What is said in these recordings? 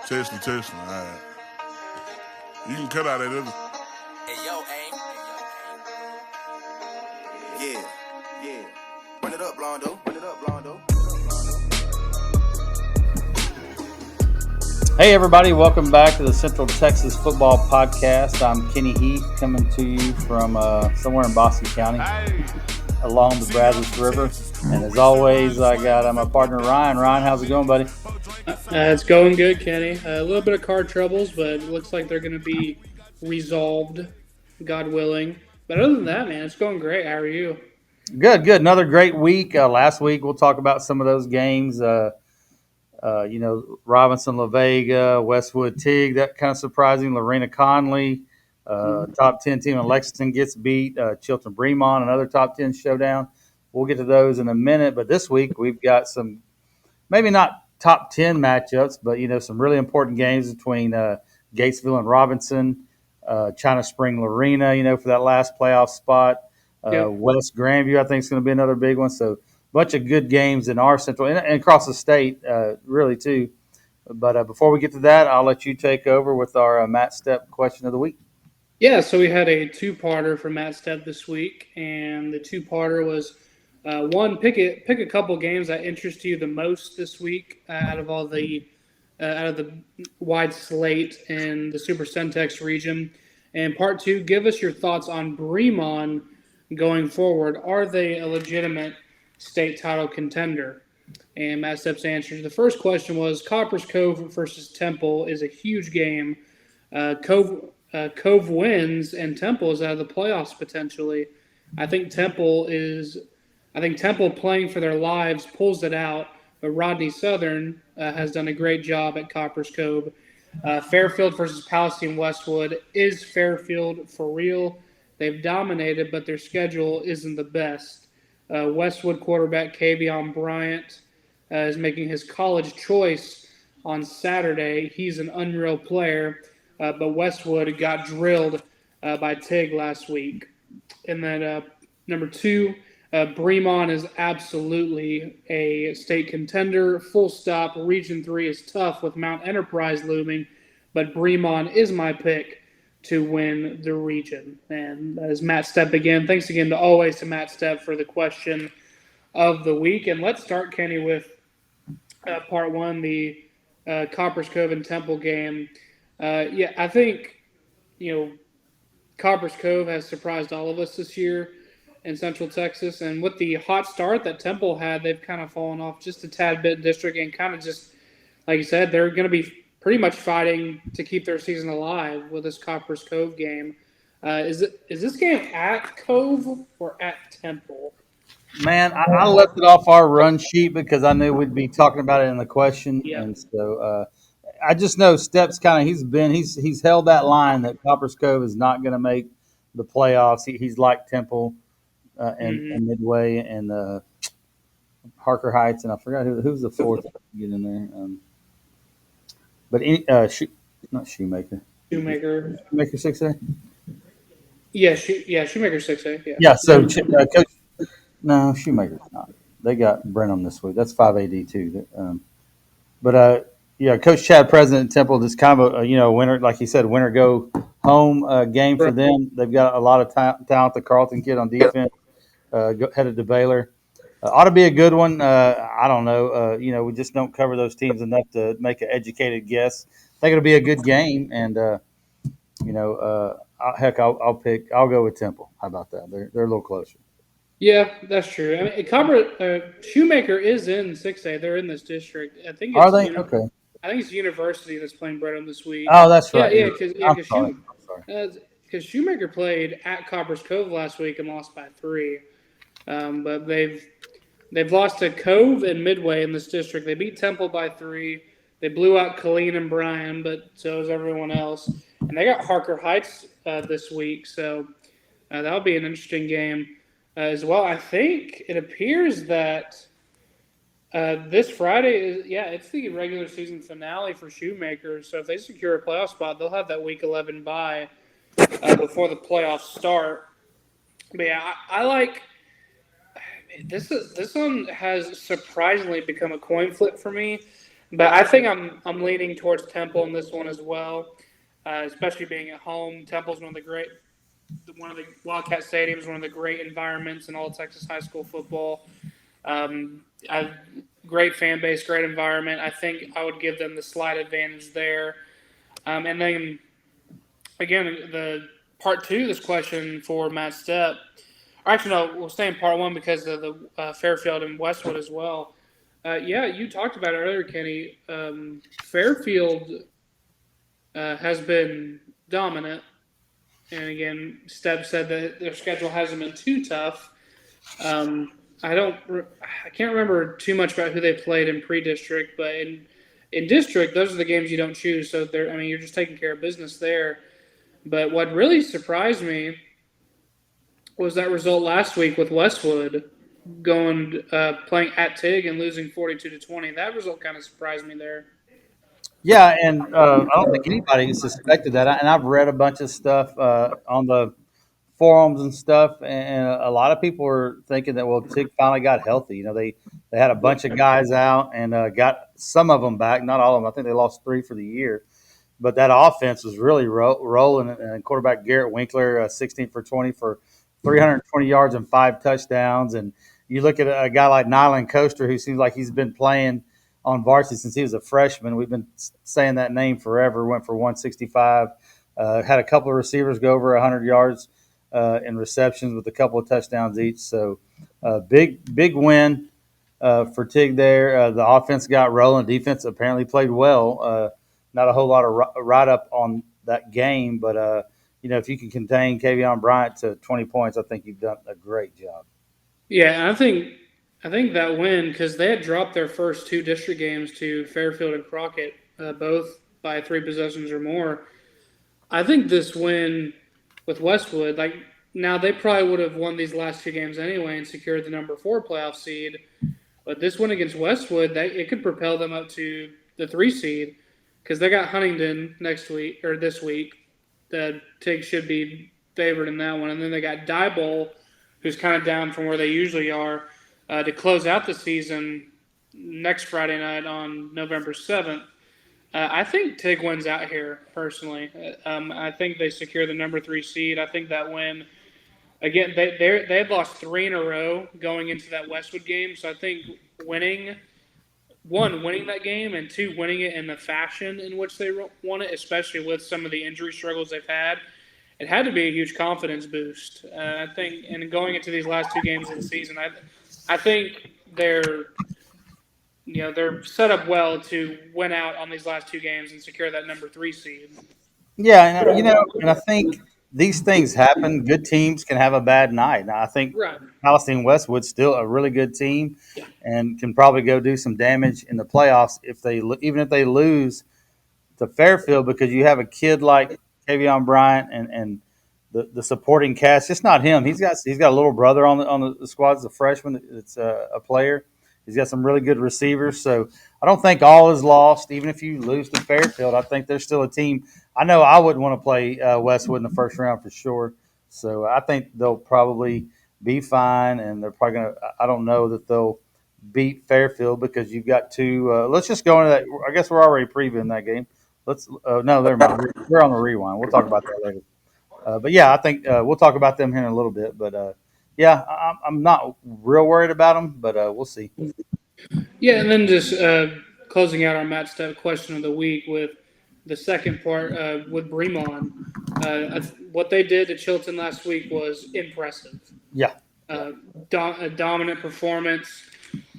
Testing. All right. You can cut out that other. Hey, yo, aim. Yeah. Run it up, Blondo. Hey, everybody. Welcome back to the Central Texas Football Podcast. I'm Kenny Heath coming to you from somewhere in Boston County along the Brazos River. And as always, I got my partner, Ryan. Ryan, how's it going, buddy? It's going good, Kenny. A little bit of car troubles, but it looks like they're going to be resolved, God willing. But other than that, man, it's going great. How are you? Good. Another great week. Last week, we'll talk about some of those games. Robinson, La Vega, Westwood, Tig, that kind of surprising. Lorena Connally, top 10 team in Lexington gets beat. Chilton, Bremon, another top 10 showdown. We'll get to those in a minute. But this week, we've got some maybe not top 10 matchups, but, some really important games between Gatesville and Robinson, China Spring, Lorena, for that last playoff spot. West Grandview, I think, is going to be another big one. So, bunch of good games in our central and across the state, really, too. But before we get to that, I'll let you take over with our Matt Stepp question of the week. Yeah, so we had a two-parter for Matt Stepp this week, and the two-parter was one, pick a couple games that interest you the most this week out of the wide slate in the Super Centex region. And part two, give us your thoughts on Bremon going forward. Are they a legitimate state title contender? And Matt Stepp's answer to the first question was Copperas Cove versus Temple is a huge game. Cove wins and Temple is out of the playoffs potentially. I think Temple playing for their lives pulls it out, but Rodney Southern has done a great job at Copperas Cove. Fairfield versus Palestine Westwood. Is Fairfield for real? They've dominated, but their schedule isn't the best. Westwood quarterback Kavion Bryant is making his college choice on Saturday. He's an unreal player, but Westwood got drilled by Tig last week. And then number two, Bremon is absolutely a state contender. Full stop. Region 3 is tough with Mount Enterprise looming, but Bremon is my pick to win the region. And that is Matt Stepp again. Thanks again to Matt Stepp for the question of the week. And let's start, Kenny, with part one, the Copperas Cove and Temple game. I think, Copperas Cove has surprised all of us this year in Central Texas. And with the hot start that Temple had, they've kind of fallen off just a tad bit in district and kind of just, like you said, they're going to be pretty much fighting to keep their season alive with this Copperas Cove game. Is this game at Cove or at Temple? Man, I left it off our run sheet because I knew we'd be talking about it in the question. Yeah. And so I just know Stepp's he's held that line that Copperas Cove is not going to make the playoffs. He's like Temple and Midway and Harker Heights, and I forgot who's the fourth to get in there. Not Shoemaker. Shoemaker 6A? Yeah, Shoemaker 6A. Yeah, so Coach. No, Shoemaker's not. They got Brenham this week. That's 5AD too. Coach Chad, president of Temple, just kind of a winner, like he said, winner go home game for them. They've got a lot of talent. The Carlton kid on defense headed to Baylor. Ought to be a good one. I don't know. We just don't cover those teams enough to make an educated guess. I think it'll be a good game, and I'll go with Temple. How about that? They're a little closer. Yeah, that's true. I mean, Shoemaker is in 6A. They're in this district. I think. Are they? Okay. I think it's University that's playing Brenham this week. Oh, that's right. Yeah, because Shoemaker played at Copperas Cove last week and lost by 3. But they've lost to Cove and Midway in this district. They beat Temple by 3. They blew out Colleen and Bryan, but so is everyone else. And they got Harker Heights this week, so that'll be an interesting game. As well, I think it appears that this Friday it's the regular season finale for Shoemaker. So if they secure a playoff spot, they'll have that Week 11 bye before the playoffs start. But yeah, I like this one has surprisingly become a coin flip for me. But I think I'm leaning towards Temple in this one as well, especially being at home. Temple's one of the Wildcat Stadiums, one of the great environments in all Texas high school football. I great fan base, great environment. I think I would give them the slight advantage there. And then again, the part two of this question for Matt Stepp. Actually, no, we'll stay in part one because of the Fairfield and Westwood as well. Yeah, you talked about it earlier, Kenny. Fairfield has been dominant, and again, Stepp said that their schedule hasn't been too tough. Um, I can't remember too much about who they played in pre-district, but in district, those are the games you don't choose. So you're just taking care of business there. But what really surprised me was that result last week with Westwood going playing at Tig and losing 42-20. That result kind of surprised me there. Yeah, and I don't think anybody suspected that. And I've read a bunch of stuff on the forums and stuff, and a lot of people were thinking that Tig finally got healthy. They had a bunch of guys out and got some of them back, not all of them. I think they lost 3 for the year, but that offense was really rolling. And quarterback Garrett Winkler, 16 for 20 for 320 yards and 5 touchdowns. And you look at a guy like Nyland Coaster, who seems like he's been playing on varsity since he was a freshman. We've been saying that name forever. Went for 165. Had a couple of receivers go over 100 yards in receptions with a couple of touchdowns each. So big win for Tig there. The offense got rolling. Defense apparently played well. Not a whole lot of write up on that game, but if you can contain Kavion Bryant to 20 points, I think you've done a great job. Yeah, I think that win, because they had dropped their first 2 district games to Fairfield and Crockett, both by 3 possessions or more. I think this win with Westwood, now they probably would have won these last 2 games anyway and secured the number 4 playoff seed. But this win against Westwood, it could propel them up to the 3 seed, because they got Huntington this week. The Tig should be favored in that one, and then they got Diboll, who's kind of down from where they usually are, to close out the season next Friday night on November 7th. I think Tig wins out here, personally. I think they secure the number 3 seed. I think that win, again, they had lost 3 in a row going into that Westwood game. So I think winning that game, and 2, winning it in the fashion in which they won it, especially with some of the injury struggles they've had, it had to be a huge confidence boost. I think, and going into these last 2 games of the season, I think they're set up well to win out on these last 2 games and secure that number 3 seed. Yeah, and I think these things happen. Good teams can have a bad night. Now, I think Right. Palestine Westwood's still a really good team and can probably go do some damage in the playoffs even if they lose to Fairfield, because you have a kid like Kavion Bryant and the supporting cast. Just not him. He's got a little brother on the squad as a freshman. It's a player. He's got some really good receivers. So I don't think all is lost. Even if you lose to Fairfield, I think there's still a team. I know I wouldn't want to play Westwood in the first round for sure. So I think they'll probably be fine, and they're probably going to – I don't know that they'll beat Fairfield, because you've got 2 let's just go into that. I guess we're already previewing that game. No, never mind. We're on the rewind. We'll talk about that later. But yeah, I think we'll talk about them here in a little bit. But yeah, I'm not real worried about them, but we'll see. Yeah, and then just closing out our Matt Stepp question of the week with the second part with Bremon. What they did to Chilton last week was impressive. Yeah. A dominant performance,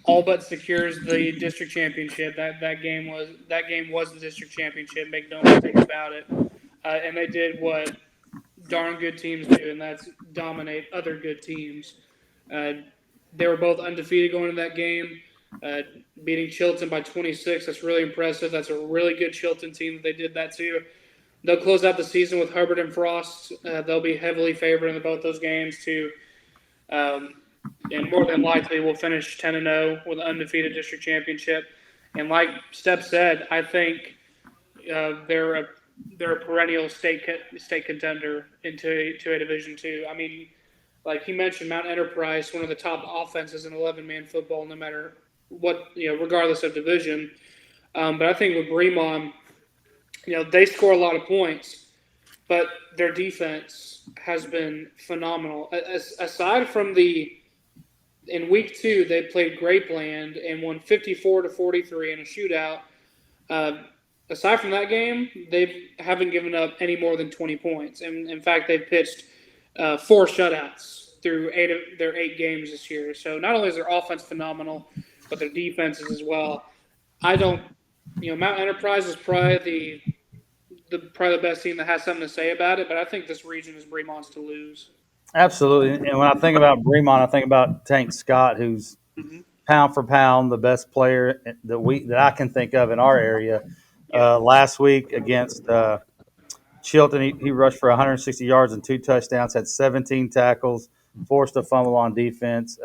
all but secures the district championship. That game was the district championship. Make no mistake about it. And they did what darn good teams do, and that's dominate other good teams. They were both undefeated going into that game, beating Chilton by 26. That's really impressive. That's a really good Chilton team that they did that to. They'll close out the season with Hubbard and Frost. They'll be heavily favored in both those games too. And more than likely will finish 10-0 with an undefeated district championship. And like Stepp said, I think they're a perennial state contender into a Division II. I mean, like he mentioned, Mount Enterprise, one of the top offenses in 11-man football, no matter what, regardless of division. But I think with Bremon, they score a lot of points, but their defense has been phenomenal. Aside from in week 2, they played Grapeland and won 54-43 in a shootout. Uh, Aside from that game, they haven't given up any more than 20 points. And in fact, they've pitched 4 shutouts through 8 games this year. So not only is their offense phenomenal, but their defense is as well. I don't, Mount Enterprise is probably the best team that has something to say about it, but I think this region is Bremon's to lose. Absolutely. And when I think about Bremon, I think about Tank Scott, who's pound for pound the best player that I can think of in our area. Last week against Chilton, he rushed for 160 yards and 2 touchdowns, had 17 tackles, forced a fumble on defense.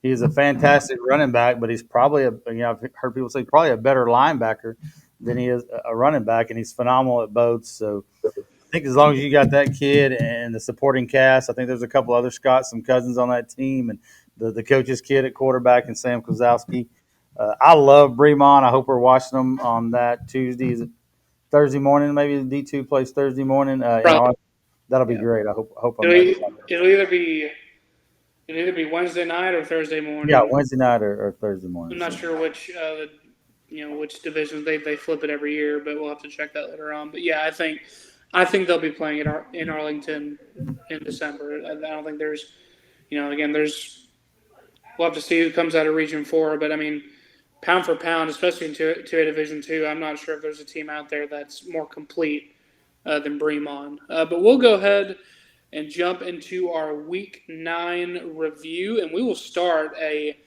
He's a fantastic running back, but he's probably I've heard people say probably a better linebacker than he is a running back, and he's phenomenal at both. So I think as long as you got that kid and the supporting cast, I think there's a couple other Scotts, some cousins on that team, and the coach's kid at quarterback and Sam Kozlowski. I love Bremon. I hope we're watching them on that Tuesday. Is it Thursday morning? Maybe the D2 plays Thursday morning. That'll be great. I hope I'm there. It'll either be Wednesday night or Thursday morning. Yeah, Wednesday night or Thursday morning. I'm not sure which which divisions they flip it every year, but we'll have to check that later on. But yeah, I think they'll be playing in Arlington in December. I don't think there's we'll have to see who comes out of Region 4. But I mean, pound for pound, especially in 2A Division 2, I'm not sure if there's a team out there that's more complete than Bremon. But we'll go ahead and jump into our Week 9 review, and we will start a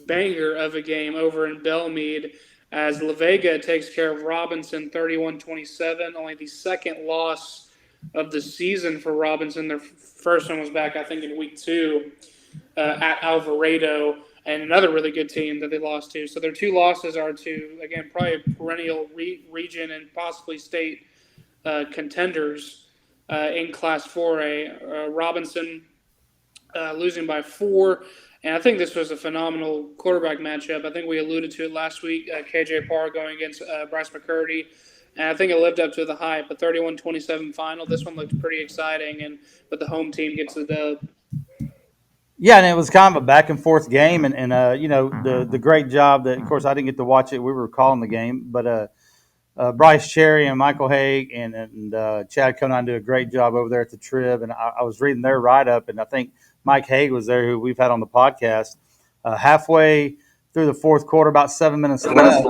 banger of a game over in Belmead as La Vega takes care of Robinson 31-27, only the second loss of the season for Robinson. Their first one was back, I think, in Week 2 at Alvarado, and another really good team that they lost to. So their 2 losses are to, again, probably a perennial region and possibly state contenders in Class 4A. Robinson losing by 4. And I think this was a phenomenal quarterback matchup. I think we alluded to it last week. KJ Parr going against Bryce McCurdy. And I think it lived up to the hype. A 31-27 final. This one looked pretty exciting, but the home team gets the dub. Yeah, and it was kind of a back and forth game, and the great job that, of course, I didn't get to watch it. We were calling the game, but Bryce Cherry and Michael Haig and Chad Connally did a great job over there at the Trib, and I was reading their write up, and I think Mike Haig was there, who we've had on the podcast. Halfway through the fourth quarter, about 7 minutes left,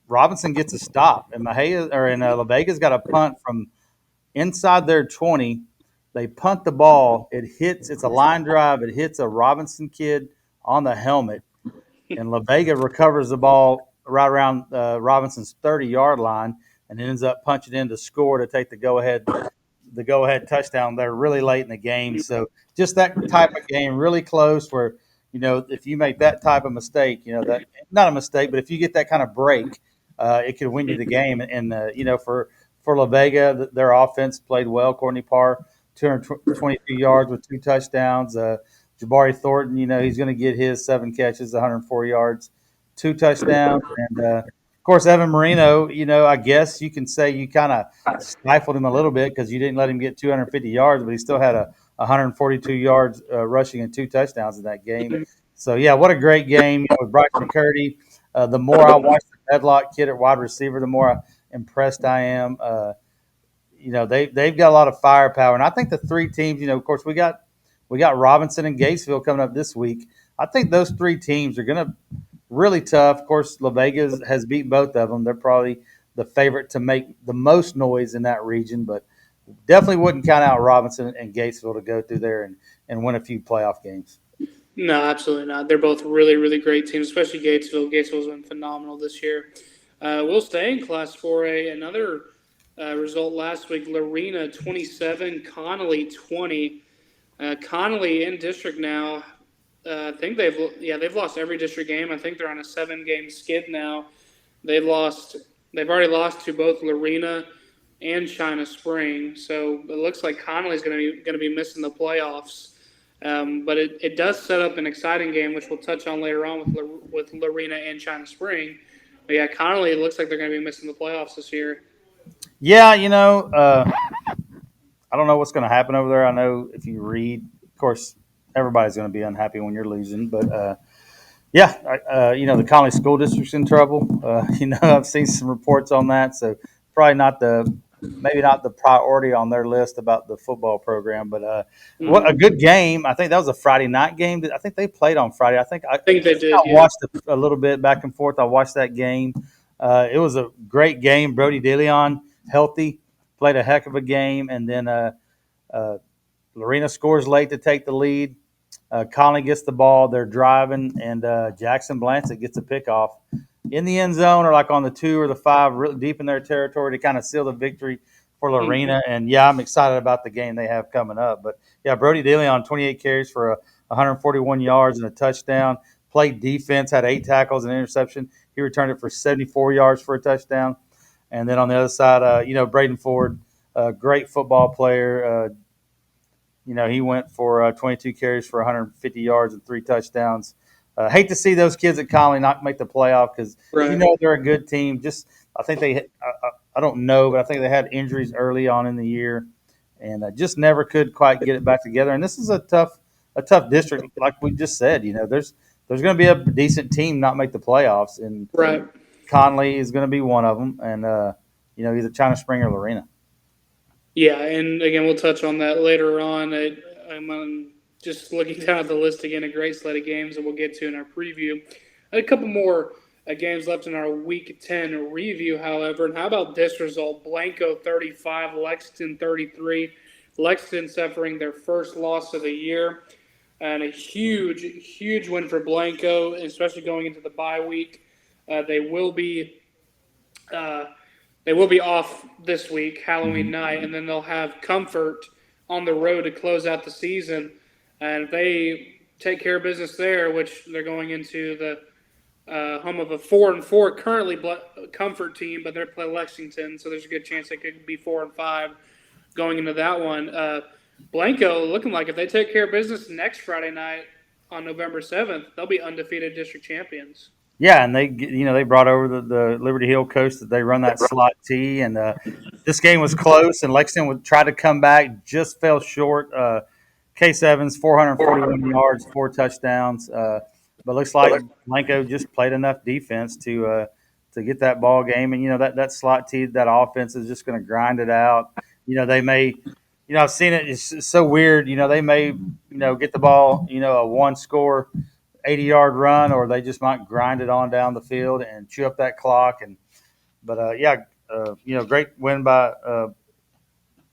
Robinson gets a stop, and La Vega's got a punt from inside their 20. They punt the ball. It's a line drive. It hits a Robinson kid on the helmet, and La Vega recovers the ball right around Robinson's 30-yard line and ends up punching in to score to take the go-ahead touchdown there really late in the game. So just that type of game, really close, where if you make that type of mistake, that not a mistake, but if you get that kind of break, it could win you the game. And for La Vega, their offense played well. Courtney Parr, 222 yards with 2 touchdowns. Jabari Thornton, he's going to get his 7 catches, 104 yards, 2 touchdowns. And, of course, Evan Marino, I guess you can say you kind of stifled him a little bit because you didn't let him get 250 yards, but he still had 142 yards rushing and 2 touchdowns in that game. So, yeah, what a great game. With Bryce McCurdy, the more I watch the Medlock kid at wide receiver, the more impressed I am. They've got a lot of firepower. And I think the 3 teams, of course, we got Robinson and Gatesville coming up this week. I think those 3 teams are going to really tough. Of course, La Vega has beat both of them. They're probably the favorite to make the most noise in that region, but definitely wouldn't count out Robinson and Gatesville to go through there and win a few playoff games. No, absolutely not. They're both really, really great teams, especially Gatesville. Gatesville's been phenomenal this year. We'll stay in Class 4A. Another result last week, Lorena 27, Connally 20. Connally in district now. I think they've lost every district game. I think they're on a 7-game skid now. They've already lost to both Lorena and China Spring. So it looks like Connolly's going to be missing the playoffs. But it does set up an exciting game, which we'll touch on later on with Lorena and China Spring. But yeah, Connally, it looks like they're going to be missing the playoffs this year. Yeah, I don't know what's going to happen over there. I know if you read, of course, everybody's going to be unhappy when you're losing, but the Connally School District's in trouble. I've seen some reports on that, so probably maybe not the priority on their list about the football program. But what a good game! I think that was a Friday night game. I think they played on Friday. I think they did. I Yeah. watched a little bit back and forth. I watched that game. It was a great game. Brody DeLeon, healthy, played a heck of a game, and then Lorena scores late to take the lead. Conley gets the ball. They're driving, and Jackson Blancett gets a pickoff in the end zone or like on the 2 or the 5, really deep in their territory to kind of seal the victory for Lorena. And, I'm excited about the game they have coming up. But, Brody DeLeon, 28 carries for 141 yards and a touchdown. Played defense, had 8 tackles and an interception. He returned it for 74 yards for a touchdown. And then on the other side, Braden Ford, great football player. He went for 22 carries for 150 yards and 3 touchdowns. Hate to see those kids at Connally not make the playoff because they're a good team. Just I think I don't know, but I think they had injuries early on in the year, and just never could quite get it back together. And this is a tough district, like we just said. There's going to be a decent team not make the playoffs, and Connally is going to be one of them, and either China Spring or Lorena. Yeah, and again, we'll touch on that later on. I'm just looking down at the list again, a great slate of games that we'll get to in our preview. A couple more games left in our Week 10 review, however. And how about this result? Blanco 35, Lexington 33. Lexington suffering their first loss of the year. And a huge, huge win for Blanco, especially going into the bye week. They will be off this week, Halloween night, and then they'll have Comfort on the road to close out the season. And if they take care of business there, which they're going into the home of a 4-4 currently Comfort team, but they're playing Lexington, so there's a good chance they could be 4-5 going into that one. Blanco looking like if they take care of business next Friday night on November 7th, they'll be undefeated district champions. Yeah, and they brought over the Liberty Hill coach that they run that slot T, and this game was close, and Lexington would try to come back, just fell short. Case Evans, 441 yards, 4 touchdowns, but looks like Blanco just played enough defense to get that ball game, and that slot T, that offense is just going to grind it out. They may. I've seen it. It's so weird. They may, get the ball, a 1-score 80-yard run, or they just might grind it on down the field and chew up that clock. Great win by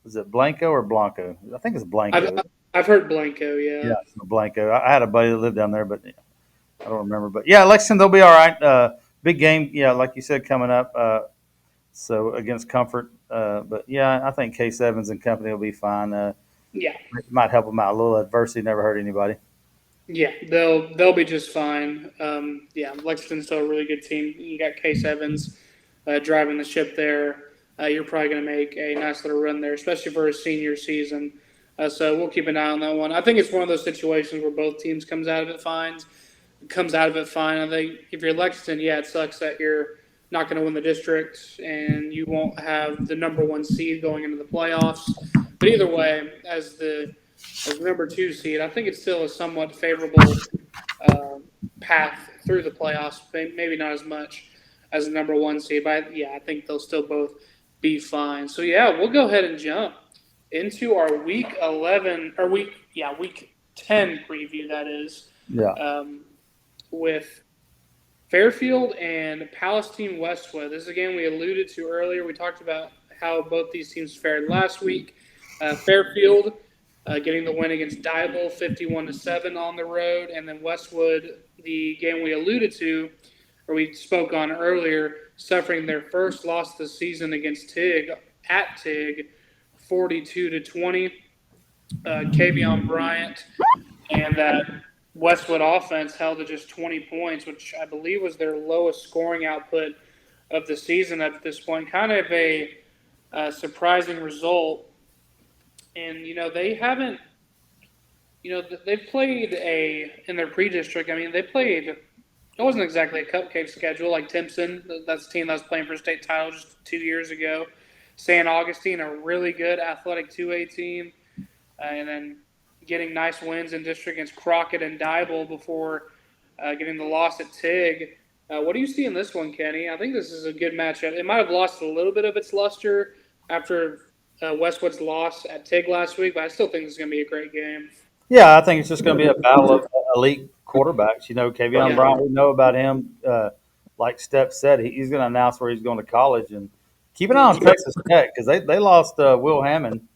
was it Blanco or Blanco? I think it's Blanco. I've heard Blanco, yeah. Yeah, Blanco. I had a buddy that lived down there, but I don't remember. But Lexington, they'll be all right. Big game, like you said, coming up. So against Comfort, but I think Case Evans and company will be fine. Might help them out a little. Adversity never hurt anybody. Yeah, they'll be just fine. Lexington's still a really good team. You got Case Evans driving the ship there. You're probably going to make a nice little run there, especially for a senior season. So we'll keep an eye on that one. I think it's one of those situations where both teams comes out of it fine. I think if you're Lexington, it sucks that you're not going to win the district and you won't have the number 1 seed going into the playoffs. But either way, as number 2 seed, I think it's still a somewhat favorable path through the playoffs. Maybe not as much as the number 1 seed, but I think they'll still both be fine. So we'll go ahead and jump into our week 10 preview. That is, with Fairfield and Palestine Westwood. This is a game we alluded to earlier. We talked about how both these teams fared last week. Fairfield getting the win against Diable 51-7 on the road, and then Westwood, the game we alluded to, or we spoke on earlier, suffering their first loss of the season against Tig at Tig, 42-20. Kavion Bryant and that Westwood offense held to just 20 points, which I believe was their lowest scoring output of the season at this point. Kind of a surprising result. And, they haven't, they've played in their pre-district. I mean, they played it wasn't exactly a cupcake schedule like Timpson. That's the team that was playing for state title just 2 years ago. San Augustine, a really good athletic 2A team, and then getting nice wins in district against Crockett and Dible before getting the loss at Tig. What do you see in this one, Kenny? I think this is a good matchup. It might have lost a little bit of its luster after Westwood's loss at Tig last week, but I still think this is going to be a great game. Yeah, I think it's just going to be a battle of elite quarterbacks. Kavion Bryant, we know about him. Like Stepp said, he's going to announce where he's going to college. And keep an eye on Texas Tech because they lost Will Hammond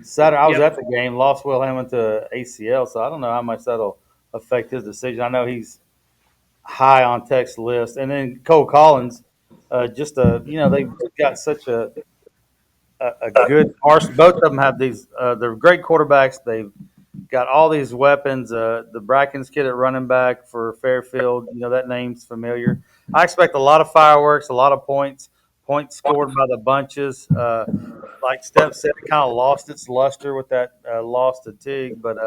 Saturday. I was at the game, lost Will Hammond to ACL, so I don't know how much that'll affect his decision. I know he's high on Tech's list. And then Cole Collins, they've got such a good arsenal. Both of them have these. They're great quarterbacks. They've got all these weapons. The Brackens kid at running back for Fairfield, that name's familiar. I expect a lot of fireworks, a lot of points scored by the bunches. Like Stepp said, it kind of lost its luster with that loss to Tig. But,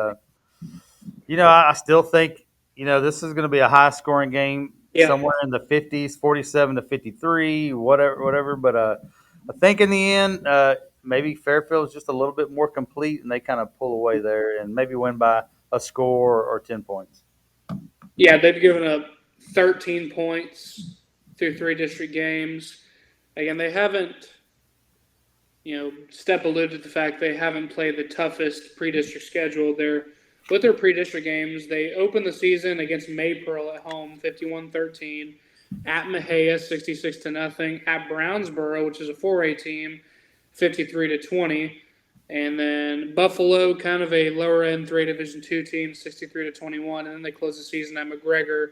I still think, this is going to be a high-scoring game somewhere in the 50s, 47-53, whatever. But I think in the end, maybe Fairfield's just a little bit more complete, and they kind of pull away there and maybe win by a score or 10 points. Yeah, they've given up 13 points through 3 district games. Again, they haven't, Stepp alluded to the fact they haven't played the toughest pre-district schedule. With their pre-district games, they opened the season against Maypearl at home, 51-13. At Mejia, 66-0. At Brownsboro, which is a 4A team, 53-20. And then Buffalo, kind of a lower-end 3 Division II team, 63-21. And then they close the season at McGregor,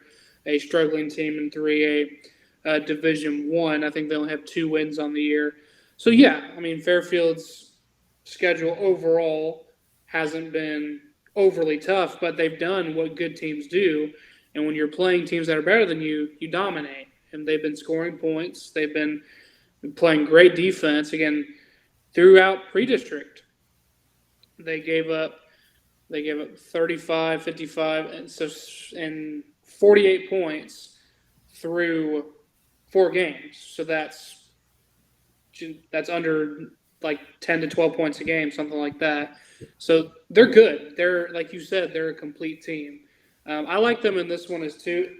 a struggling team in 3A Division I. I think they only have 2 wins on the year. So, Fairfield's schedule overall hasn't been overly tough, but they've done what good teams do. And when you're playing teams that are better than you, you dominate. And they've been scoring points. They've been playing great defense. Again, throughout pre-district, they gave up 35, 55, and 48 points through 4 games. So that's under like 10 to 12 points a game, something like that. So they're good. They're, like you said, they're a complete team. I like them in this one as too.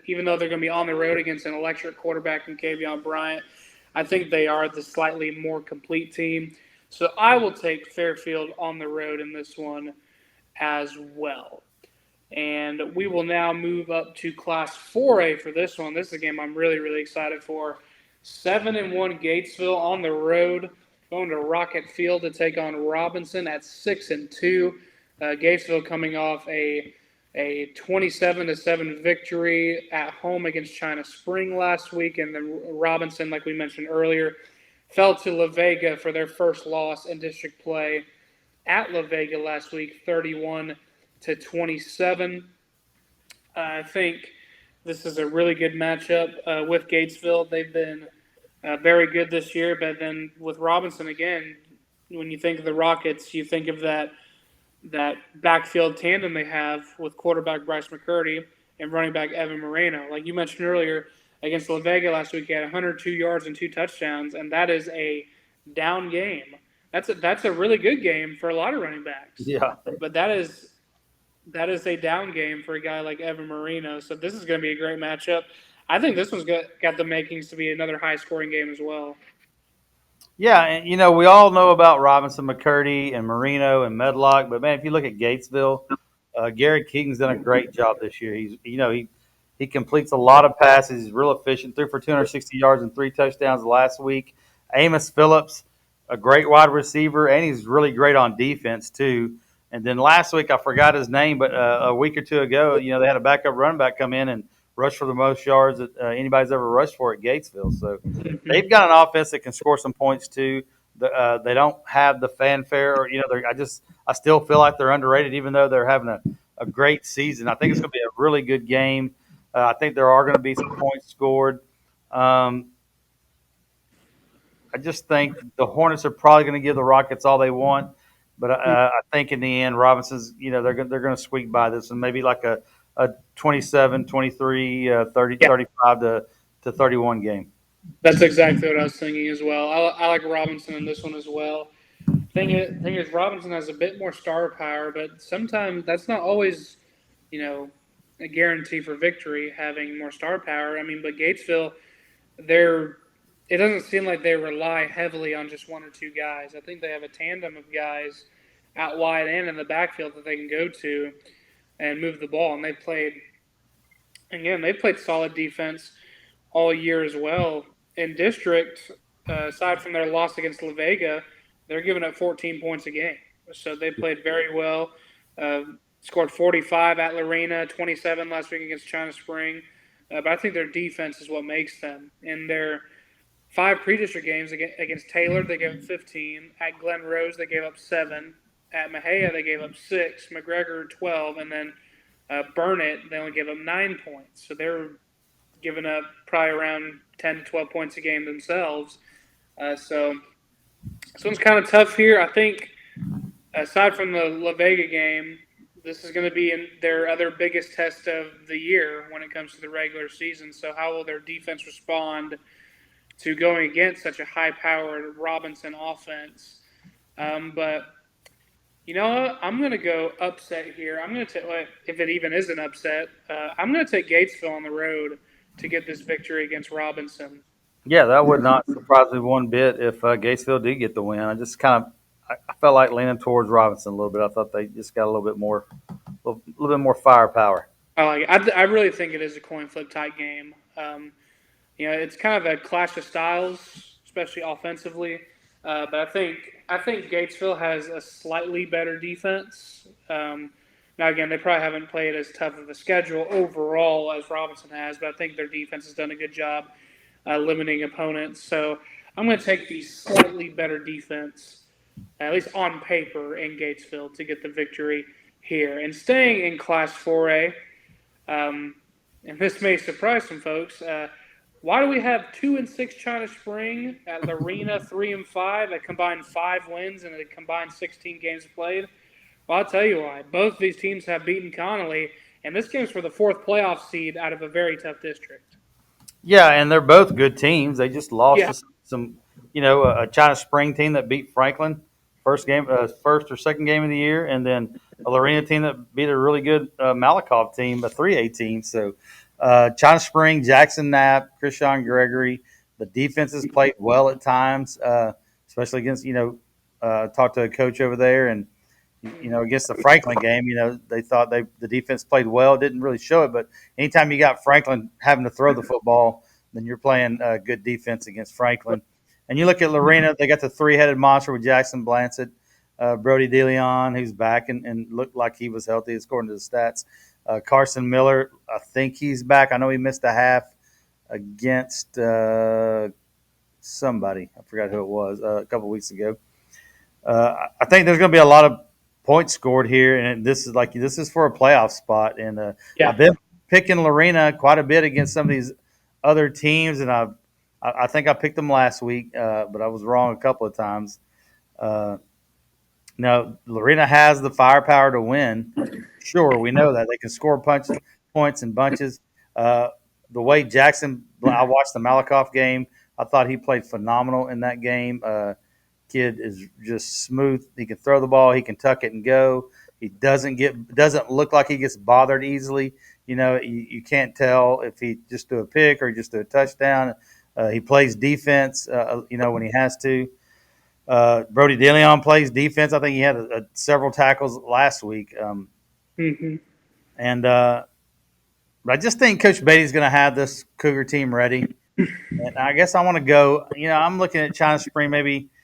Even though they're going to be on the road against an electric quarterback in Kavion Bryant, I think they are the slightly more complete team. So I will take Fairfield on the road in this one as well. And we will now move up to Class 4A for this one. This is a game I'm really, really excited for. 7-1 Gatesville on the road, going to Rocket Field to take on Robinson at 6-2. Gatesville coming off a 27-7 victory at home against China Spring last week, and then Robinson, like we mentioned earlier, fell to La Vega for their first loss in district play at La Vega last week, 31-27. I think this is a really good matchup with Gatesville. They've been very good this year, but then with Robinson again, when you think of the Rockets, you think of that backfield tandem they have with quarterback Bryce McCurdy and running back Evan Moreno. Like you mentioned earlier, against La Vega last week, he had 102 yards and 2 touchdowns, and that is a down game. That's a really good game for a lot of running backs. Yeah. But that is a down game for a guy like Evan Moreno. So this is going to be a great matchup. I think this one's got the makings to be another high-scoring game as well. Yeah, and we all know about Robinson, McCurdy, and Marino and Medlock, but man, if you look at Gatesville, Gary Keaton's done a great job this year. He completes a lot of passes. He's real efficient. Threw for 260 yards and 3 touchdowns last week. Amos Phillips, a great wide receiver, and he's really great on defense too. And then last week, I forgot his name, but a week or 2 ago, they had a backup running back come in and rush for the most yards that anybody's ever rushed for at Gatesville. So they've got an offense that can score some points too. They don't have the fanfare, or I still feel like they're underrated, even though they're having a great season. I think it's going to be a really good game. I think there are going to be some points scored. I just think the Hornets are probably going to give the Rockets all they want, but I think in the end, Robinson's they're going to squeak by this, and maybe like a a 27, 23, 30, Yeah. 35 to 31 game. That's exactly what I was thinking as well. I like Robinson in this one as well. Thing is, Robinson has a bit more star power, but sometimes that's not always, a guarantee for victory, having more star power. I mean, but Gatesville, they're it doesn't seem like they rely heavily on just one or two guys. I think they have a tandem of guys out wide and in the backfield that they can go to and move the ball. And they've played solid defense all year as well. In district, aside from their loss against La Vega, they're giving up 14 points a game. So they played very well. Scored 45 at Lorena, 27 last week against China Spring. But I think their defense is what makes them. In their 5 pre-district games against Taylor, they gave up 15. At Glen Rose, they gave up 7. At Mejia, they gave up 6. McGregor, 12. And then Burnett, they only gave up 9 points. So they're giving up probably around 10 to 12 points a game themselves. So this one's kind of tough here. I think, aside from the La Vega game, this is going to be their other biggest test of the year when it comes to the regular season. So how will their defense respond to going against such a high-powered Robinson offense? But you know what? I'm going to go upset here. I'm going to take, if it even is an upset, I'm going to take Gatesville on the road to get this victory against Robinson. Yeah, that would not surprise me one bit if Gatesville did get the win. I felt like leaning towards Robinson a little bit. I thought they just got a little bit more firepower. I really think it is a coin flip type game. It's kind of a clash of styles, especially offensively. But I think Gatesville has a slightly better defense. Now again, they probably haven't played as tough of a schedule overall as Robinson has, but I think their defense has done a good job limiting opponents. So I'm going to take the slightly better defense, at least on paper, in Gatesville to get the victory here. And staying in Class 4A, and this may surprise some folks. Why do we have 2-6 China Spring at Lorena 3-5, a combined 5 wins and a combined 16 games played? Well, I'll tell you why. Both of these teams have beaten Connally, and this game's for the 4th playoff seed out of a very tough district. Yeah, and they're both good teams. They just lost Yeah. to a China Spring team that beat Franklin first or second game of the year, and then a Lorena team that beat a really good Malakoff team, a 3A team. So China Spring, Jackson Knapp, Krishan Gregory, the defenses played well at times, especially against talked to a coach over there and. Against the Franklin game, they thought the defense played well. Didn't really show it, but anytime you got Franklin having to throw the football, then you're playing good defense against Franklin. And you look at Lorena, they got the 3-headed monster with Jackson Blancett, Brody DeLeon, who's back and looked like he was healthy according to the stats. Carson Miller, I think he's back. I know he missed a half against somebody. I forgot who it was a couple weeks ago. I think there's going to be a lot of points scored here, and this is for a playoff spot. And I've been picking Lorena quite a bit against some of these other teams, and I think I picked them last week, but I was wrong a couple of times. Now Lorena has the firepower to win. Sure, we know that they can score points in bunches. The way I watched the Malakoff game. I thought he played phenomenal in that game. Kid is just smooth. He can throw the ball. He can tuck it and go. He doesn't look like he gets bothered easily. You can't tell if he just do a pick or just do a touchdown. He plays defense, when he has to. Brody DeLeon plays defense. I think he had several tackles last week. And but I just think Coach Beatty's going to have this Cougar team ready. And I guess I want to go. I'm looking at China Spring maybe –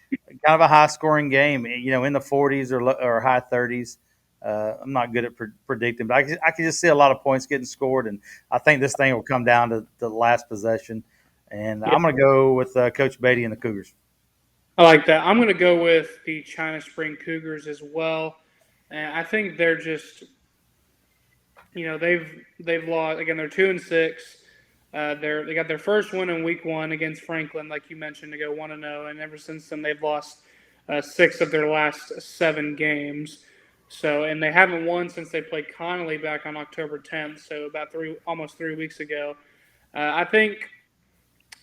kind of a high-scoring game, in the 40s or high 30s. I'm not good at predicting, but I can just see a lot of points getting scored, and I think this thing will come down to the last possession. And I'm going to go with Coach Beatty and the Cougars. I like that. I'm going to go with the China Spring Cougars as well. And I think they're just, they've lost again. They're 2-6. They got their first win in week 1 against Franklin, like you mentioned, to go 1-0, and ever since then they've lost 6 of their last 7 games. So, and they haven't won since they played Connally back on October 10th, so about almost 3 weeks ago. I think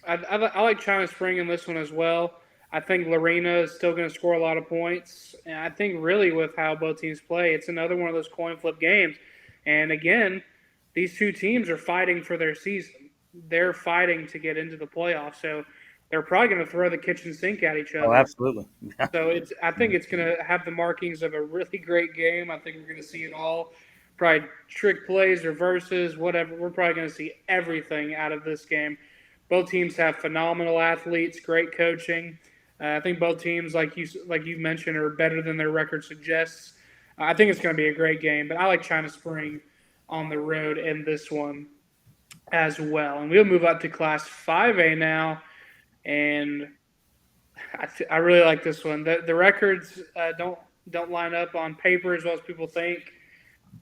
I like China Spring in this one as well. I think Lorena is still going to score a lot of points. And I think really with how both teams play, it's another one of those coin flip games. And again, these two teams are fighting for their season. They're fighting to get into the playoffs. So they're probably going to throw the kitchen sink at each Oh, other. absolutely. So I think it's going to have the markings of a really great game. I think we're going to see it all. Probably trick plays, reverses, whatever. We're probably going to see everything out of this game. Both teams have phenomenal athletes, great coaching. I think both teams, like you mentioned, are better than their record suggests. I think it's going to be a great game, but I like China Spring on the road in this one as well. And we'll move up to Class 5A now, and I really like this one. The records don't line up on paper as well as people think,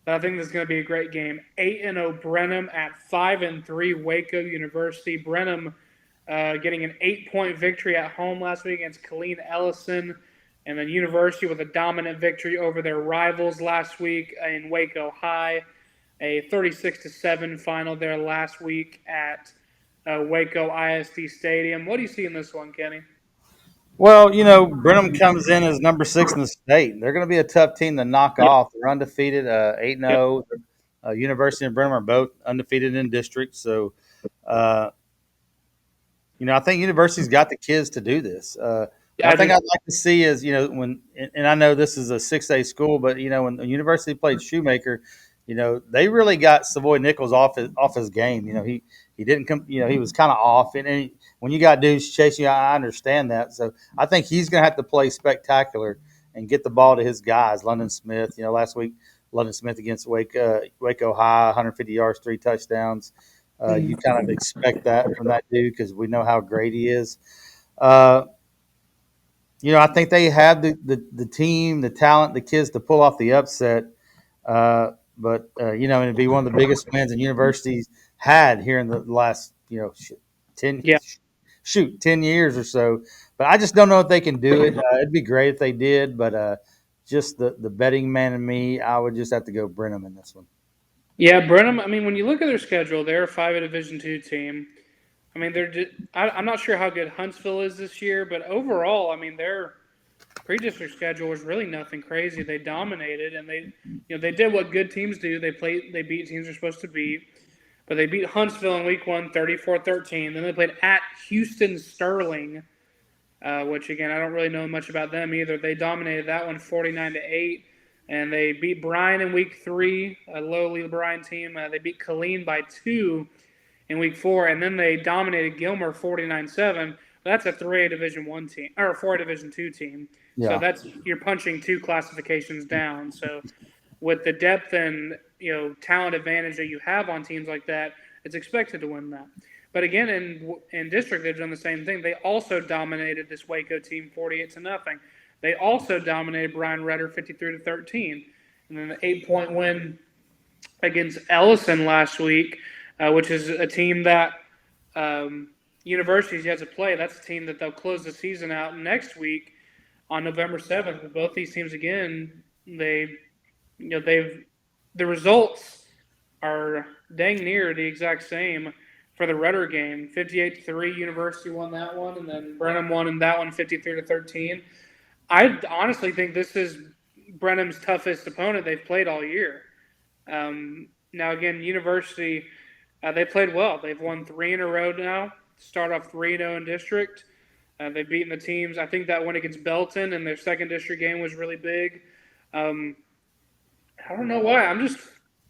but I think this is going to be a great game. 8-0 Brenham at 5-3 Waco University. Brenham getting an 8-point victory at home last week against Colleen Ellison, and then University with a dominant victory over their rivals last week in Waco High. A 36-7 final there last week at Waco ISD Stadium. What do you see in this one, Kenny? Well, Brenham comes in as number 6 in the state. They're going to be a tough team to knock off. They're undefeated, 8-0. University and Brenham are both undefeated in district. So, I think University's got the kids to do this. One thing I'd like to see is, and I know this is a 6A school, but, when the University played Shoemaker, they really got Savoy Nichols off his game. He didn't come, he was kind of off. And when you got dudes chasing you, I understand that. So I think he's going to have to play spectacular and get the ball to his guys. London Smith, last week, London Smith against Waco High, 150 yards, 3 touchdowns. You kind of expect that from that dude because we know how great he is. I think they have the team, the talent, the kids to pull off the upset. But it'd be one of the biggest wins in universities had here in the last 10 10 years or so. But I just don't know if they can do it. It'd be great if they did, but just the betting man in me, I would just have to go Brenham in this one. Yeah, Brenham. I mean, when you look at their schedule, they're a 5A Division II team. I mean, I'm not sure how good Huntsville is this year, but overall, I mean, their pre-district schedule was really nothing crazy. They dominated, and they did what good teams do. They beat teams they're supposed to beat, but they beat Huntsville in week 1, 34-13. Then they played at Houston Sterling, which again I don't really know much about them either. They dominated that one 49-8. And they beat Bryan in week 3, a lowly Bryan team. They beat Colleen by 2 in week 4, and then they dominated Gilmer 49-7. That's a 3A Division I team or a 4A Division II team. Yeah. So you're punching 2 classifications down. So with the depth and talent advantage that you have on teams like that, it's expected to win that. But again, in district, they've done the same thing. They also dominated this Waco team 48-0. They also dominated Brian Redder 53-13. And then the 8-point win against Ellison last week, which is a team that University's yet to play. That's a team that they'll close the season out next week on November 7th. But both these teams, again, the results are dang near the exact same for the Redder game. 58-3, University won that one, and then Brenham won in that one 53-13. I honestly think this is Brenham's toughest opponent they've played all year. Now, again, University, they played well. They've won 3 in a row now, start off 3-0 in district. They've beaten the teams. I think that win against Belton in their second district game was really big. I don't know why.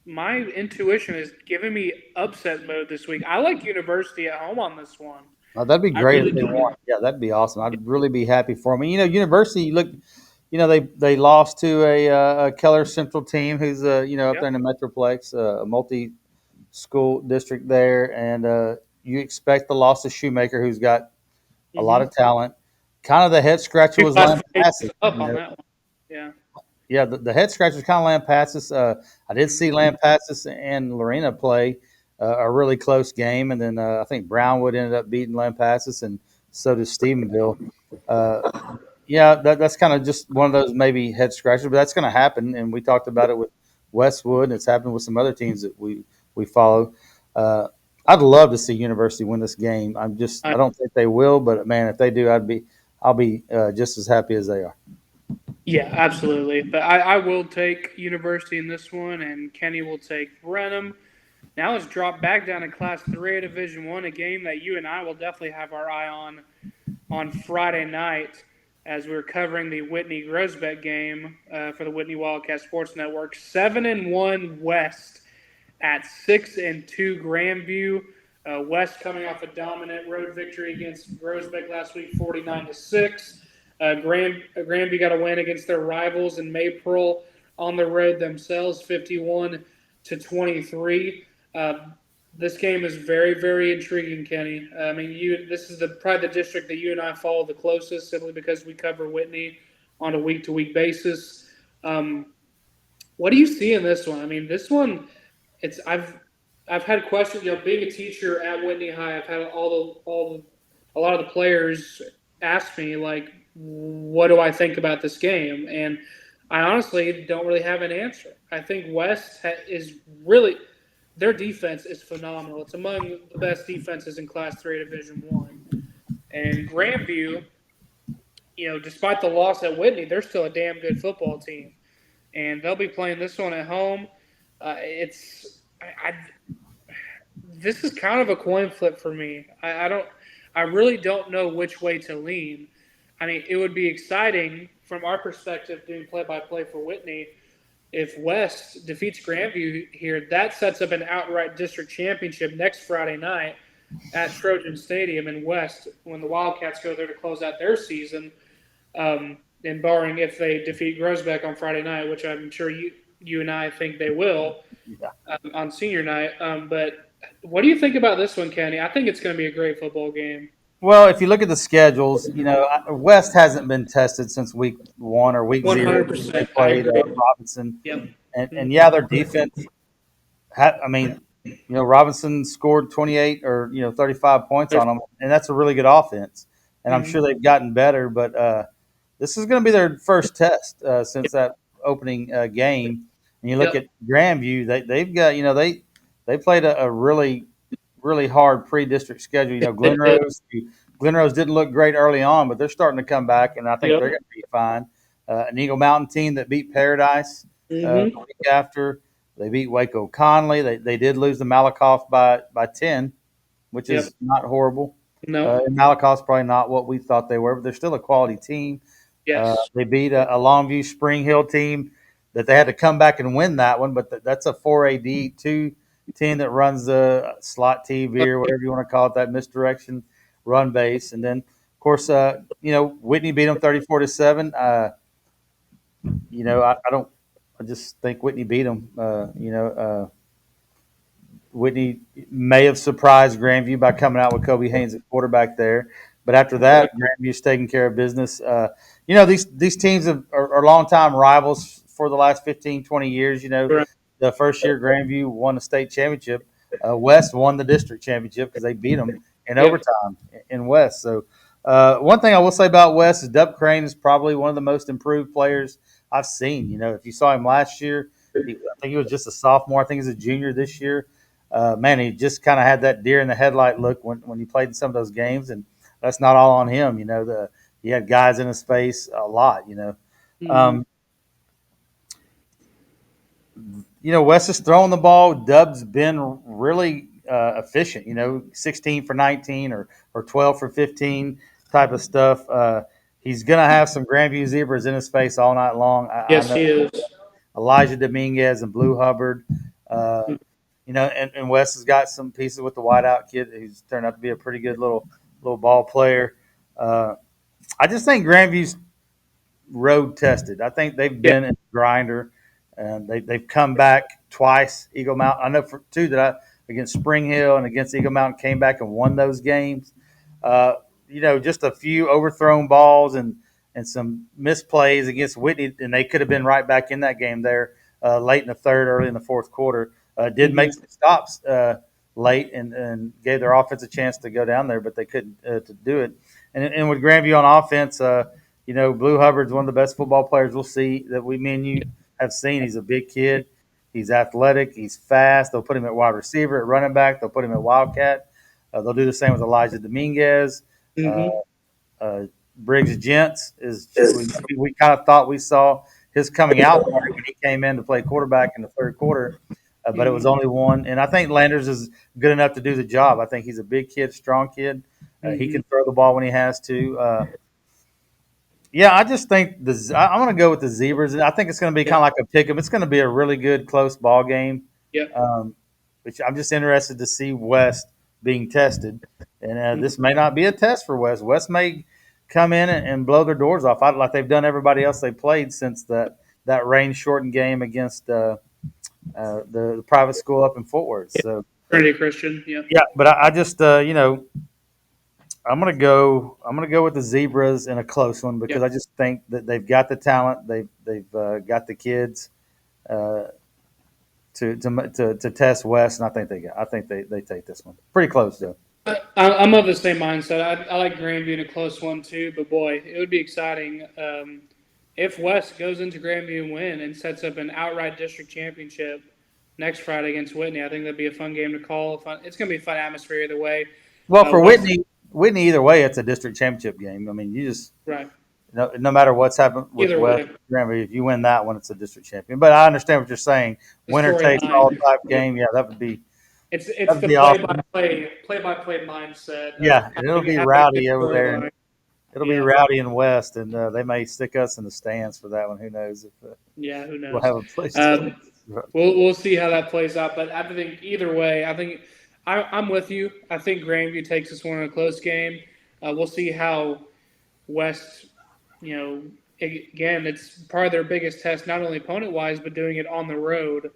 My intuition is giving me upset mode this week. I like University at home on this one. Oh, that'd be great if they won. Yeah, that'd be awesome. I'd really be happy for them. And, University, look, they lost to a Keller Central team who's, up there in the Metroplex, a multi-school district there. And you expect the loss of Shoemaker, who's got a lot of talent. Kind of the head scratcher was Lampasas. Up on that one. Yeah. Yeah, the head scratcher was kind of Lampasas. I did see Lampasas and Lorena play a really close game, and then I think Brownwood ended up beating Lampasas, and so did Stephenville. Yeah, that's kind of just one of those maybe head scratchers, but that's going to happen. And we talked about it with Westwood, and it's happened with some other teams that we follow. Uh, I'd love to see University win this game. I don't think they will, but man, if they do, I'll be just as happy as they are. Yeah, absolutely. But I will take University in this one, and Kenny will take Brenham. Now let's drop back down to Class 3A Division One, a game that you and I will definitely have our eye on Friday night as we're covering the Whitney Grosbeck game for the Whitney Wildcat Sports Network. 7-1 West at 6-2 Grandview. West coming off a dominant road victory against Grosbeck last week, 49-6. Grandview got a win against their rivals in Maypearl on the road themselves, 51-23. This game is very, very intriguing, Kenny. I mean, this is probably the district that you and I follow the closest, simply because we cover Whitney on a week-to-week basis. What do you see in this one? I mean, this one, I've had questions. Being a teacher at Whitney High, I've had a lot of the players ask me like, what do I think about this game? And I honestly don't really have an answer. I think West is really, their defense is phenomenal. It's among the best defenses in Class 3 Division 1. And Grandview, despite the loss at Whitney, they're still a damn good football team. And they'll be playing this one at home. This is kind of a coin flip for me. I really don't know which way to lean. I mean, it would be exciting from our perspective doing play-by-play for Whitney if West defeats Grandview here. That sets up an outright district championship next Friday night at Trojan Stadium in West when the Wildcats go there to close out their season. And barring if they defeat Grosbeck on Friday night, which I'm sure you and I think they will on senior night. But what do you think about this one, Kenny? I think it's going to be a great football game. Well, if you look at the schedules, West hasn't been tested since week 1 or week 0. 100%. They played Robinson, Yep. and their defense. Robinson scored 28 or 35 points on them, and that's a really good offense. And I'm sure they've gotten better, but this is going to be their first test since that opening game. And you look at Grandview; they've got they played a really hard pre-district schedule. Glenrose didn't look great early on, but they're starting to come back, and I think they're going to be fine. An Eagle Mountain team that beat Paradise the week after. They beat Waco Connally. They did lose to Malakoff by 10, which is not horrible. No. And Malakoff's probably not what we thought they were, but they're still a quality team. Yes. They beat a Longview Spring Hill team that they had to come back and win that one, but that's a 4AD2 team that runs the slot TV or whatever you want to call it, that misdirection run base. And then, of course, Whitney beat them 34-7. I just think Whitney beat them. Whitney may have surprised Grandview by coming out with Kobe Haynes at quarterback there. But after that, Grandview's taking care of business. These teams are longtime rivals for the last 15, 20 years. The first year Grandview won the state championship. West won the district championship because they beat them in overtime in West. So one thing I will say about West is Dub Crane is probably one of the most improved players I've seen. If you saw him last year, I think he was just a sophomore. I think he's a junior this year. He just kind of had that deer in the headlight look when he played in some of those games, and that's not all on him. He had guys in his face a lot. West is throwing the ball. Dub's been really efficient. 16 for 19 or 12 for 15 type of stuff. He's going to have some Grandview zebras in his face all night long. Yes, he is. Elijah Dominguez and Blue Hubbard. And Wes has got some pieces with the wideout kid who's turned out to be a pretty good little ball player. I just think Grandview's road tested. I think they've been in the grinder, and they've come back twice. Eagle Mountain, I know for two that against Spring Hill and against Eagle Mountain came back and won those games. Just a few overthrown balls and some misplays against Whitney, and they could have been right back in that game there late in the third, early in the fourth quarter. Did make some stops late and gave their offense a chance to go down there, but they couldn't to do it. And with Grandview on offense, Blue Hubbard's one of the best football players we'll see that me and you have seen. He's a big kid. He's athletic. He's fast. They'll put him at wide receiver, at running back. They'll put him at wildcat. They'll do the same with Elijah Dominguez. Mm-hmm. Briggs Gents we kind of thought we saw his coming out party when he came in to play quarterback in the third quarter, but it was only one. And I think Landers is good enough to do the job. I think he's a big kid, strong kid. He can throw the ball when he has to. Yeah, I just think I'm going to go with the Zebras. I think it's going to be kind of like a pick-em. It's going to be a really good, close ball game. Yep. Which I'm just interested to see West being tested. And this may not be a test for West. West may come in and blow their doors off, like they've done everybody else they played since that rain-shortened game against the private school up in Fort Worth. So Trinity Christian, yeah. Yeah, but I just I'm gonna go with the Zebras in a close one because I just think that they've got the talent, they've got the kids to test West, and I think they take this one pretty close though. I'm of the same mindset. I like Grandview in a close one too, but boy, it would be exciting if West goes into Grandview and win and sets up an outright district championship next Friday against Whitney. I think that'd be a fun game to call. It's going to be a fun atmosphere either way. Well, for Whitney, either way, it's a district championship game. I mean, you just right. No matter what's happened with West Grandview, if you win that one, it's a district champion. But I understand what you're saying. Winner takes all type game. Yeah, that would be. It's the play-by-play mindset. Yeah, it'll be rowdy over there. It'll be rowdy in West, and they may stick us in the stands for that one. Who knows? Who knows? We'll have a place. We'll see how that plays out. But I think either way, I'm with you. I think Grandview takes this one in a close game. We'll see how West, again, it's probably their biggest test, not only opponent-wise, but doing it on the road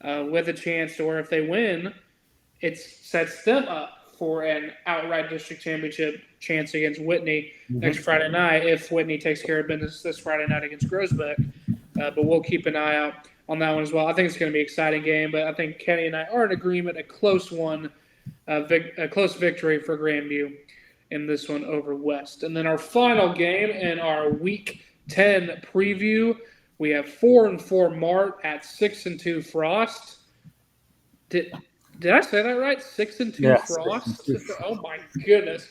with a chance to where if they win, it sets them up for an outright district championship chance against Whitney next Friday night if Whitney takes care of business this Friday night against Groesbeck. But we'll keep an eye out on that one as well. I think it's going to be an exciting game, but I think Kenny and I are in agreement, a close one, a close victory for Grandview in this one over West. And then our final game in our Week 10 preview, we have 4-4 Mart at 6-2 Frost. Did I say that right? 6-2 Frost? Oh, my goodness.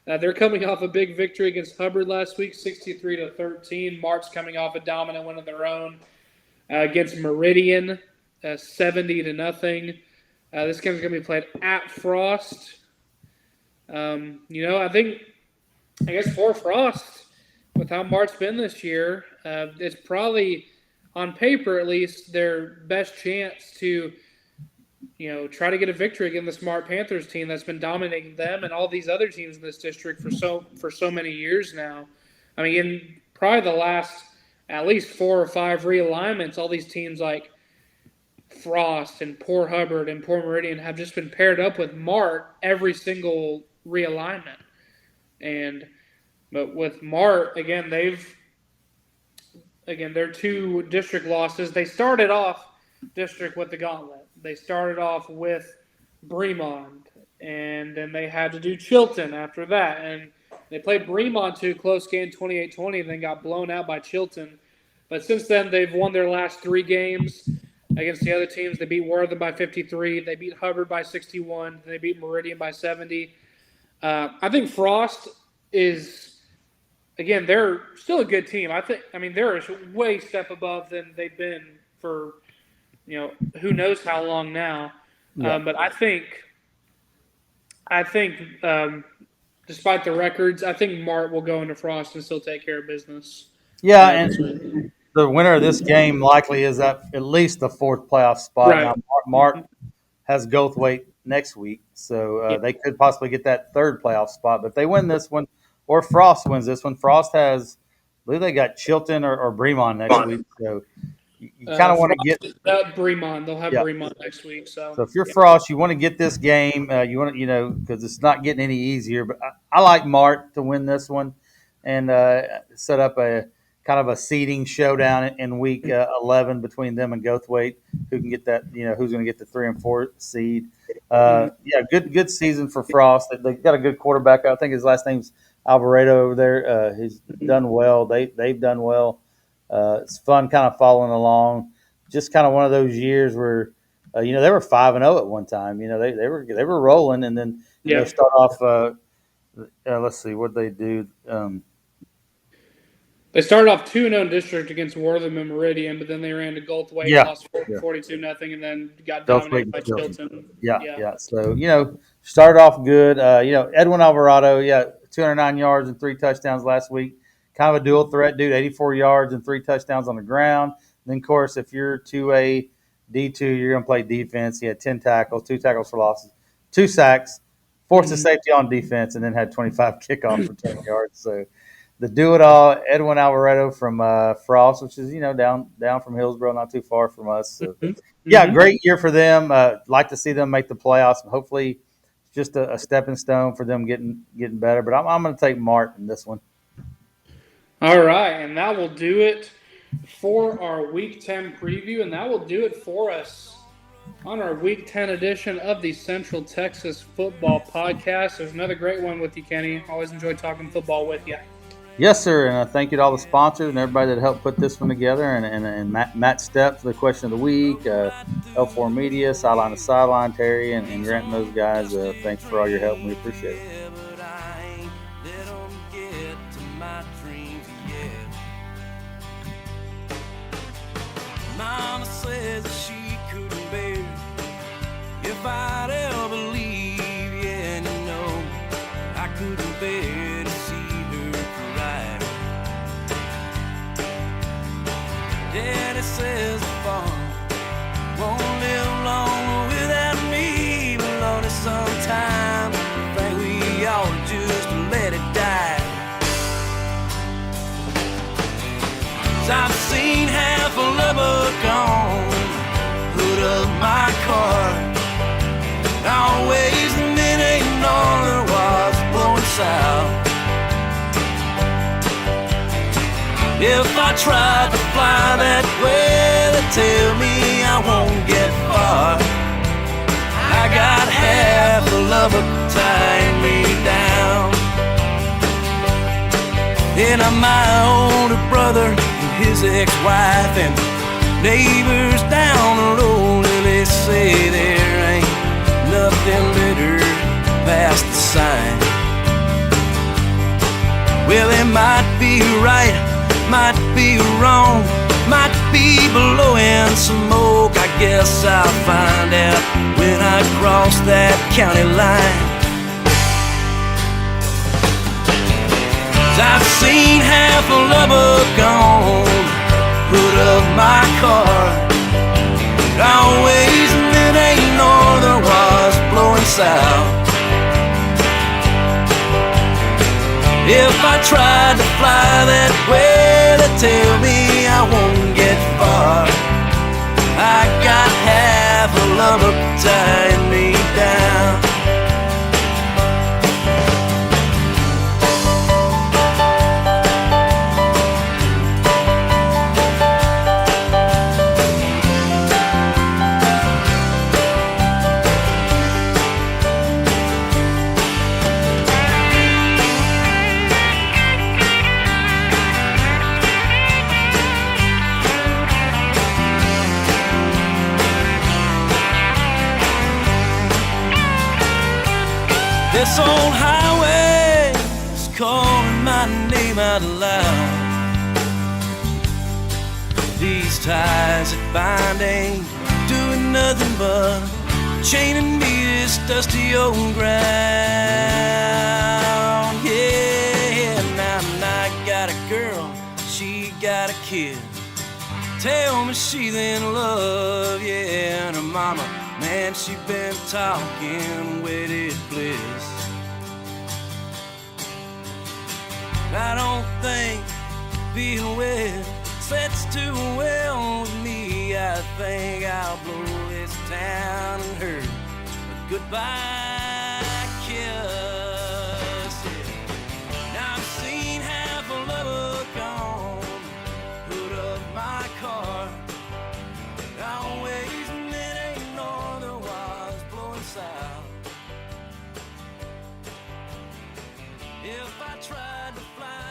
They're coming off a big victory against Hubbard last week, 63-13. Mart's coming off a dominant win of their own against Meridian, 70-0. This game's going to be played at Frost. I guess for Frost, with how Mart's been this year, it's probably, on paper at least, their best chance to try to get a victory against the Smart Panthers team that's been dominating them and all these other teams in this district for so many years now. I mean, in probably the last at least 4 or 5 realignments, all these teams like Frost and Poor Hubbard and Poor Meridian have just been paired up with Mart every single realignment. But with Mart, again, their 2 district losses. They started off district with the gauntlet. They started off with Bremon, and then they had to do Chilton after that. And they played Bremon to a close game, 28-20, and then got blown out by Chilton. But since then, they've won their last 3 games against the other teams. They beat Wortham by 53. They beat Hubbard by 61. They beat Meridian by 70. I think Frost is, again, they're still a good team. They're a way step above than they've been for, who knows how long now. Yeah. But I think despite the records, I think Mart will go into Frost and still take care of business. Yeah, and the winner of this game likely is at least the 4th playoff spot. Right. Now, Mart has Goldthwaite next week, so they could possibly get that 3rd playoff spot. But if they win this one, or Frost wins this one, Frost has, I believe they got Chilton or Bremon next week. So you kind of want to get Bremon. They'll have Bremon next week. So if you're Frost, you want to get this game. You want to, because it's not getting any easier. But I like Mart to win this one and set up a kind of a seeding showdown in week 11 between them and Goldthwaite, who can get that, who's going to get the 3 and 4 seed. Good season for Frost. They got a good quarterback. I think his last name's Alvarado over there. He's done well. They've done well. It's fun kind of following along. Just kind of one of those years where they were 5-0 at one time. They were rolling, and then start off. Let's see what they do. They started off 2-0 in district against Wortham and Meridian, but then they ran to Goldthwaite and lost 42-0, and then got dominated by Chilton. Yeah. So, started off good. Edwin Alvarado, 209 yards and 3 touchdowns last week. Kind of a dual threat dude, 84 yards and 3 touchdowns on the ground. Then, of course, if you're 2A, D2, you're going to play defense. He had 10 tackles, 2 tackles for losses, 2 sacks, forced a safety on defense, and then had 25 kickoffs for 10 yards. So, the do-it-all, Edwin Alvarado from Frost, which is, down from Hillsboro, not too far from us. So, great year for them. Like to see them make the playoffs. Hopefully, it's just a stepping stone for them getting better. But I'm going to take Mart in this one. All right, and that will do it for our Week 10 preview, and that will do it for us on our Week 10 edition of the Central Texas Football Podcast. There's another great one with you, Kenny. Always enjoy talking football with you. Yes, sir, and thank you to all the sponsors and everybody that helped put this one together, and Matt Stepp for the question of the week, L4 Media, Sideline to Sideline, Terry, and Grant and those guys. Thanks for all your help, and we appreciate it. Mama says that she couldn't bear if I'd ever leave, and I couldn't bear to see her cry. Daddy says the farm won't live long without me, but Lord, sometime I think we ought just let it die. I've seen half a lover gone, hood of my car, always, and then ain't all there was blowing south. If I tried to fly that way, they tell me I won't get far. I got half a lover tying me down, and I'm my older brother, his ex-wife, and neighbors down the road, they say there ain't nothing better past the sign. Well, they might be right, might be wrong, might be blowing smoke. I guess I'll find out when I cross that county line. I've seen half a lover gone, hood of my car, always, and then ain't no there was blowing south. If I tried to fly that way, they tell me I won't get far. I got half a lover tying me down. This old highway is calling my name out loud. These ties that bind ain't doing nothing but chaining me to this dusty old ground. Yeah, now I got a girl, she got a kid. Tell me she's in love, yeah, and her mama, man, she been talking wedded bliss. I don't think being wed sets too well with me. I think I'll blow this town and her a goodbye kiss. Now I've seen half a lover gone, hood of my car, always, and it ain't no there was blowing south. If I try tried to fly